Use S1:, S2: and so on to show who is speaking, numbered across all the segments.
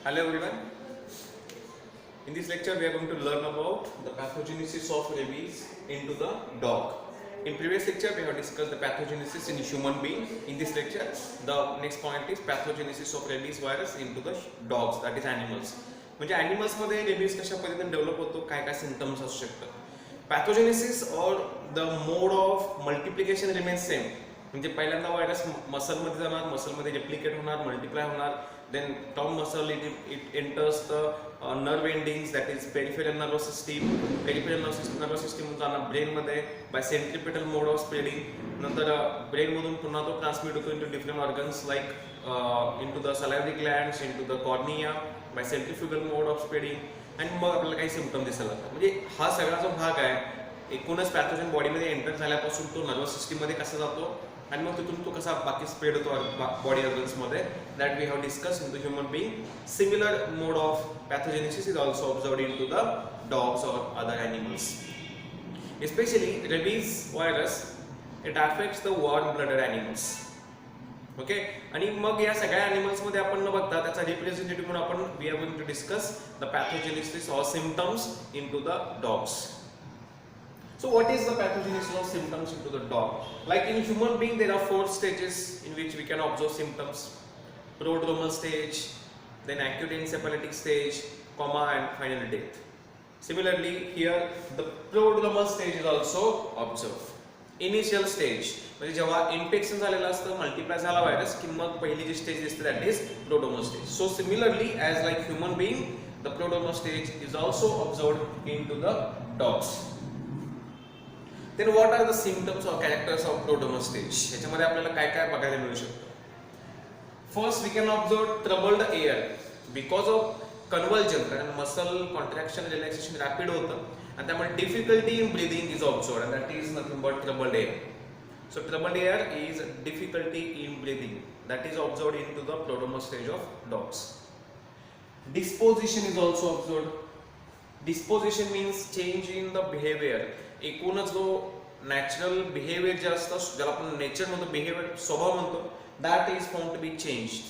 S1: Hello everyone. In this lecture we are going to learn about the pathogenesis of rabies into the dog. In previous lecture we have discussed the pathogenesis in human being. In this lecture the next point is pathogenesis of rabies virus into the dogs, that is animals. म्हणजे animals मध्ये rabies कशा पद्धतीने develop होतो, काय काय symptoms असू शकतात. Pathogenesis or the mode of multiplication remains same. म्हणजे पहिल्यांदा व्हायरस मसल मध्ये जाणार, मसल मध्ये रेप्लिकेट होणार, मल्टिप्लाय होणार, then from muscle it enters the nerve endings, that is peripheral nervous system. Peripheral nervous system जाणार ब्रेन मध्ये by centripetal mode of spreading. नंतर ब्रेन मधून पुन्हा तो ट्रान्समिट होतो into different organs like into the salivary glands, into the cornea by centrifugal mode of spreading. आणि मग आपल्याला काही सिम्पटम दिसायला लागतात. म्हणजे हा सगळा जो भाग आहे एकूणच पॅथोजन बॉडीमध्ये एंटर झाल्यापासून तो नर्वस सिस्टीममध्ये कसा जातो आणि मग तिथून तो कसा बाकी स्प्रेड होतो बॉडी ऑर्गन्समध्ये, that we have discuss in the human being. Similar mode of pathogenesis is also observed in to the dogs और other animals. Especially rabies virus it affects the warm blooded animals. Okay, आणि मग या सगळ्या animals मध्ये आपण न बघता त्याचा रिप्रेझेंटेटिव्ह म्हणून आपण we are going to discuss the pathogenesis और symptoms into the dogs. So what is the pathogenesis of symptoms into the dog? Like in human being there are 4 stages in which we can observe symptoms. Prodromal stage, then acute encephalitic stage, coma and final death. Similarly here the prodromal stage is also observed. Initial stage म्हणजे जेव्हा infection झालेलं असतं, multiply झाला virus की मग पहिली जी stage दिसते that is prodromal stage. So similarly as like human being the prodromal stage is also observed into the dogs. Then what are the symptoms or characters of prodromal stage? याच्यामध्ये आपल्याला काय काय बघायला मिळू शकतं. First we can observe troubled air because of convulsion, कारण muscle contraction relaxation rapid होतं आणि त्यामुळे difficulty in breathing is observed and that is nothing but troubled air. So troubled air is difficulty in breathing, that is observed into the prodromal stage of dogs. Disposition is also observed. Disposition means change in the behavior. एकूणच जो natural behaviour जे असतं ज्याला आपण nature म्हणतो, behaviour स्वभाव म्हणतो, that is found to be changed.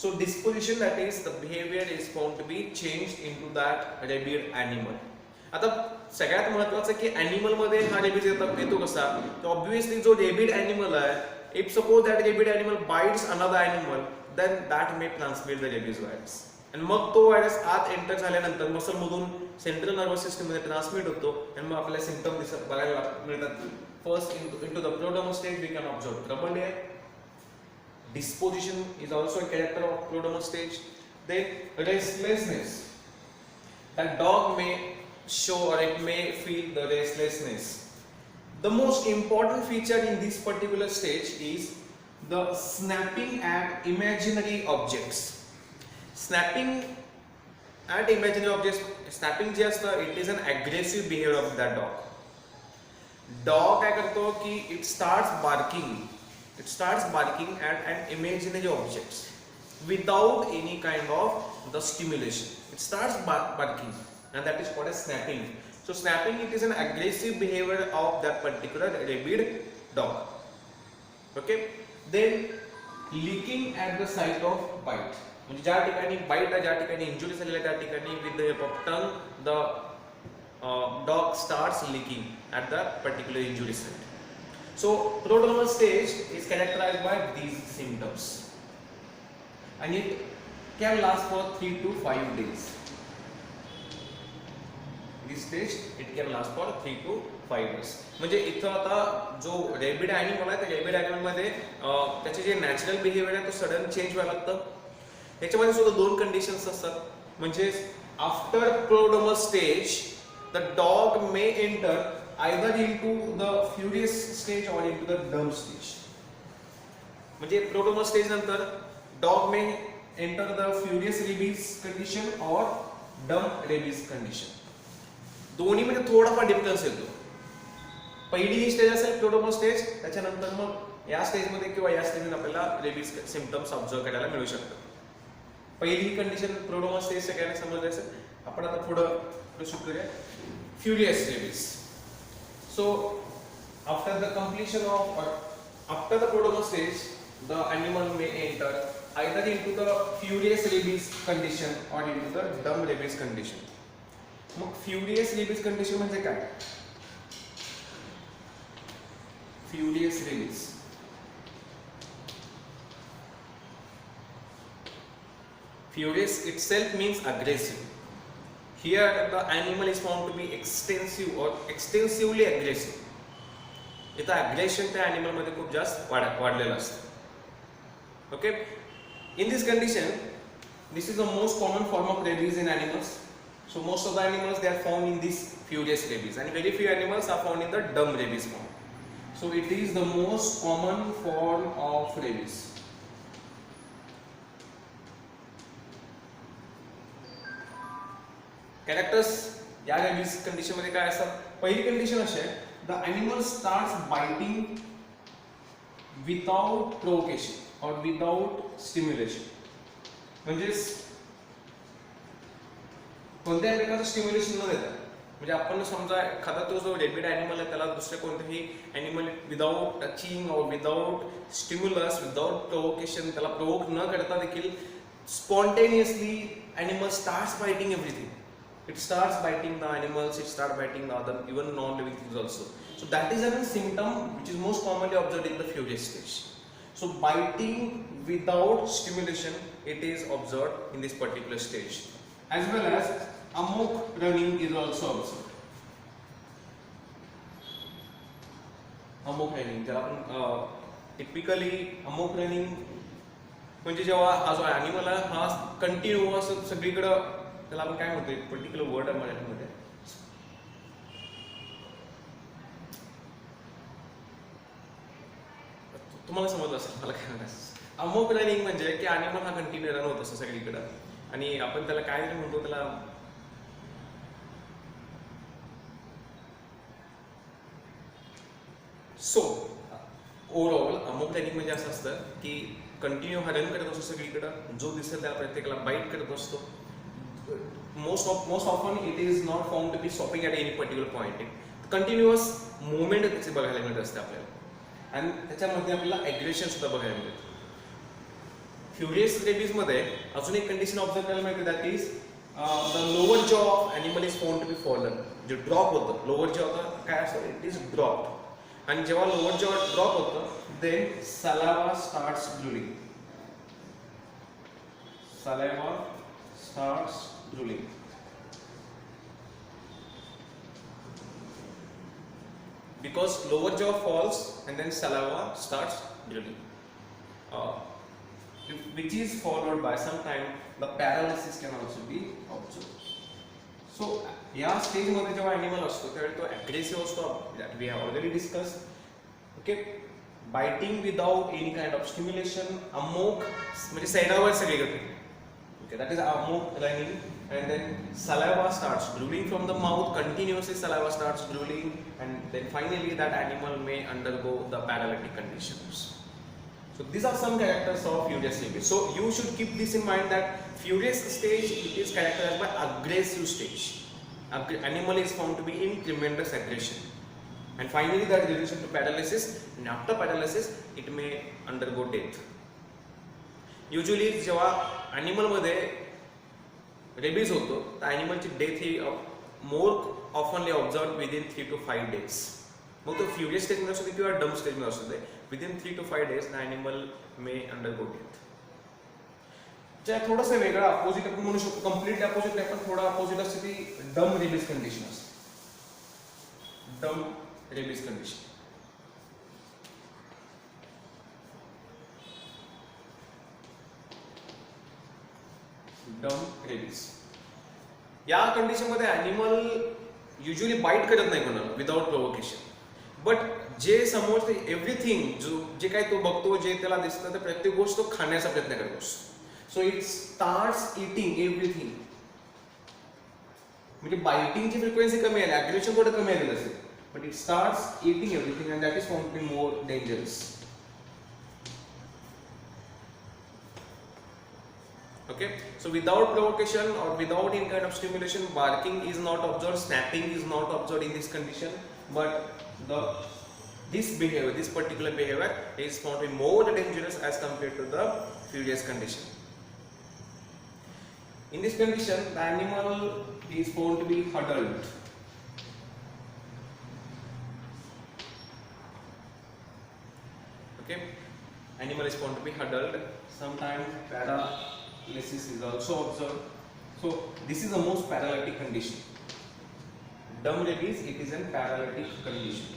S1: So disposition that is the behaviour is found to be changed into that rabid animal. आता सगळ्यात महत्त्वाचं की ॲनिमल मध्ये हा रेबीज येतो कसा, तर ऑब्व्हियसली जो रेबिड ॲनिमल आहे, if suppose that rabid animal bites another animal then that may transmit the rabies virus. आणि मग तो व्हायरस आत एंटर झाल्यानंतर मसल मधून सेंट्रल नर्वस सिस्टम मध्ये ट्रान्समिट होतो आणि मग आपल्याला सिम्पटम बघायला मिळतात. First into the prodromal stage we can observe troubled air. Disposition is also a character of prodromal stage. Then restlessness. That dog may show or it may feel the restlessness. The most important feature in this particular stage is the snapping at imaginary objects. Snapping at imaginary objects. Snapping जे असतं it is an aggressive behavior of that dog. Dog काय करतो की it starts barking. It starts barking at an imaginary objects without any kind of the stimulation. It starts barking and that is called as snapping. So snapping it is an aggressive behavior of that particular rabid dog. Okay. Then licking at the site of bite. म्हणजे ज्या ठिकाणी bite आहे, ज्या ठिकाणी injury झालेली आहे त्या ठिकाणी with the help of tongue the dog starts licking at the particular injury site. So prodromal stage is characterized by these symptoms and it can last for 3 to 5 days. This stage it can last for 3 to 5 days. म्हणजे इथं आता जो rabid animal आहे त्या rapid animal मध्ये त्याचे जे natural behaviour आहे तो सडन चेंज व्हायला लागतं. याच्यामध्ये सुद्धा 2 कंडिशन्स असतात. म्हणजे after prodromal stage the dog may enter either into the furious stage or into the dumb stage. म्हणजे प्रोड्रोमल स्टेज नंतर dog may enter the furious rabies condition और डम रेबीज कंडिशन. दोन्ही मध्ये थोडाफार डिफरन्स येतो. पहिली ही स्टेज असेल प्रोड्रोमल स्टेज, त्याच्यानंतर मग या स्टेज मध्ये किंवा या स्टेजमध्ये आपल्याला रेबीज सिम्पटम्स ऑब्झर्व करायला मिळू शकतात. पहिली कंडिशन प्रोड्रोमल स्टेज सगळ्यांना समजलं असेल. आपण आता पुढं प्रोसीड करूया. Furious rabies. So after the completion of after the prodromal stage the animal may enter either into the furious rabies condition or into the dumb rabies condition. Mug furious rabies condition म्हणजे काय? Furious rabies. Furious itself means aggressive. Here the animal is found to be extensive or extensively aggressive. इथं aggression त्या animal मध्ये खूप जास्त वाढलेलं असतं. Okay, in this condition, this is the most common form of rabies in animals. So most of the animals they are found in this furious rabies, and very few animals are found in the dumb rabies form. So it is the most common form of rabies. Characters या rabies condition मध्ये काय असतात? पहिली condition अशी आहे, the animal starts biting without provocation or without stimulation. म्हणजे कोणत्याही प्रकारचं स्टिम्युलेशन न देता, म्हणजे आपण समजा एखादा तो जो रेबिड ॲनिमल आहे त्याला दुसऱ्या कोणत्याही ॲनिमल विदाउट टचिंग और विदाउट स्टिम्युलस विदाउट प्रोवोकेशन त्याला प्रोवोक न करता देखील spontaneously animal starts biting everything. It starts biting the animals, it starts biting the other, even non-living things also. So that is a symptom which is most commonly observed in the furious stage. So biting without stimulation, it is observed in this particular stage. As well as amok running is also observed. Amok running, ज्याला आपण typically amok running म्हणजे जेव्हा हा जो animal आहे हा continuous सगळीकडे, त्याला आपण काय म्हणतो, एक पर्टिक्युलर वर्ड आहे मराठीमध्ये, तुम्हाला समजलं असेल मला काय म्हणायचं. अमोक रनिंग म्हणजे की ॲनिमल हा कंटिन्यू रन होत असतो सगळीकडे, आणि आपण त्याला काय तरी म्हणतो, त्याला सो ओव्हरऑल अमोक रनिंग म्हणजे असं असतं की कंटिन्यू हा रन करत असतो सगळीकडं, जो दिसेल त्याला प्रत्येकाला बाईट करत असतो. most often it is not found to be stopping at any particular point. Continuous movement त्याची बघायला मिळत असते आपल्याला, आणि त्याच्यामध्ये आपल्याला ॲग्रेशन सुद्धा बघायला मिळते. फ्युरियस रेबीज मध्ये अजून एक कंडिशन ऑब्झर्व करायला मिळते, that is the lower jaw of animal is found to be fallen. जे ड्रॉप होतं, लोअर जॉ होतं काय असतं, इट इज ड्रॉप्ड, आणि जेव्हा लोअर जॉ ड्रॉप होतं then saliva starts drooling. Saliva starts drooling. Because lower jaw falls and then saliva starts drooling, which is followed by sometime the paralysis can also be observed. So या stage मध्ये जेव्हा animal असतो त्यावेळी तो aggressive असतो, that we have already discussed. Okay, biting without any kind of stimulation, amok म्हणजे सैरावर सगळीकडे. Okay, that is amok running, and then saliva starts drooling from the mouth, continuously saliva starts drooling, and then finally that animal may undergo the paralytic conditions. So these are some characters of furious rabies. So you should keep this in mind that furious stage, it is characterized by aggressive stage. Animal is found to be in tremendous aggression, and finally that leads to paralysis, and after paralysis it may undergo death. Usually जेव्हा animal मध्ये rabies होतो तर ॲनिमलची death ही more oftenly observe within 3 to 5 days. मग तो furious स्टेजमध्ये असू दे किंवा डम स्टेजमध्ये असू दे, within 3 to 5 days the animal may undergo death. ज्या थोडंसं वेगळं अपोजिट आपण म्हणू शकतो, कम्प्लीटली अपोजिट नाही पण थोडं अपोजिट असते ती डम रेबीज कंडिशन असते. डम रेबीज कंडिशन, डम रेबीज. या कंडिशन मध्ये ॲनिमल युजली बाईट करत नाही कोणाला विदाउट प्रोवोकेशन, बट जे समोर एव्हरीथिंग जे काही तो बघतो, जे त्याला दिसतं ते प्रत्येक गोष्ट तो खाण्याचा प्रयत्न करत असतो. So it starts eating everything. म्हणजे बायटिंगची फ्रिक्वेन्सी कमी आली, ॲग्रेशन थोडं कमी आलेलं असेल, but it starts eating everything, and that is found to be more dangerous. Okay, so without provocation or without any kind of stimulation, barking is not observed, snapping is not observed in this condition, but this particular behavior is found to be more dangerous as compared to the furious condition. In this condition, the animal is found to be huddled. Okay, animal is found to be huddled. Sometimes paralysis is also observed. So this is the most paralytic condition. Dumb rabies, it is a paralytic condition.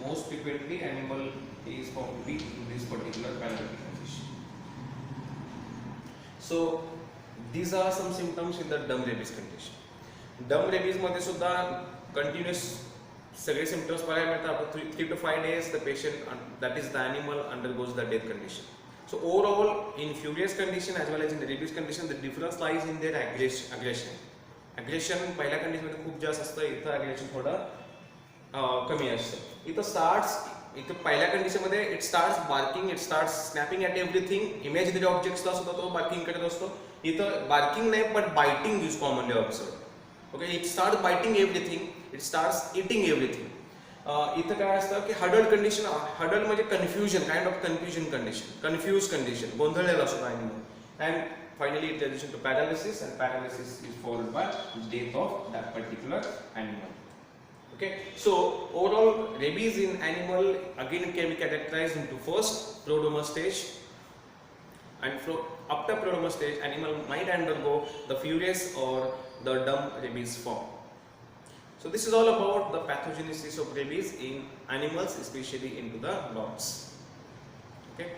S1: Most frequently, animal is found to be in this particular paralytic condition. So these are some symptoms in the dumb rabies condition. Dumb rabies मध्ये सुद्धा continuous सगळे symptoms पाहायला मिळतात. After 3 to 5 days, the patient, that is the animal, undergoes the death condition. So overall, in furious condition as well as in the rabies condition, the difference lies in their aggression. Aggression पहिल्या condition मध्ये खूप जास्त असतं, इथं aggression थोडं कमी असतं. इथं पहिल्या कंडिशन मध्ये it starts barking, it starts snapping at everything. Imaginary ऑब्जेक्ट्सला सुद्धा तो बार्किंग करत असतो. इथं बार्किंग नाही but biting is commonly observe. Okay, it start biting everything, it starts eating everything. इथं काय असतं की हडल्ड कंडिशन, हडल्ड म्हणजे confusion, kind of confusion condition, confuse condition, गोंधळलेला असतो animal. And finally it relation to paralysis, and paralysis is followed by death of that particular animal. Okay, so overall rabies in animal again can be characterized into first prodromal stage, and after prodromal stage animal might undergo the furious or the dumb rabies form. So this is all about the pathogenesis of rabies in animals, especially into the dogs. Okay.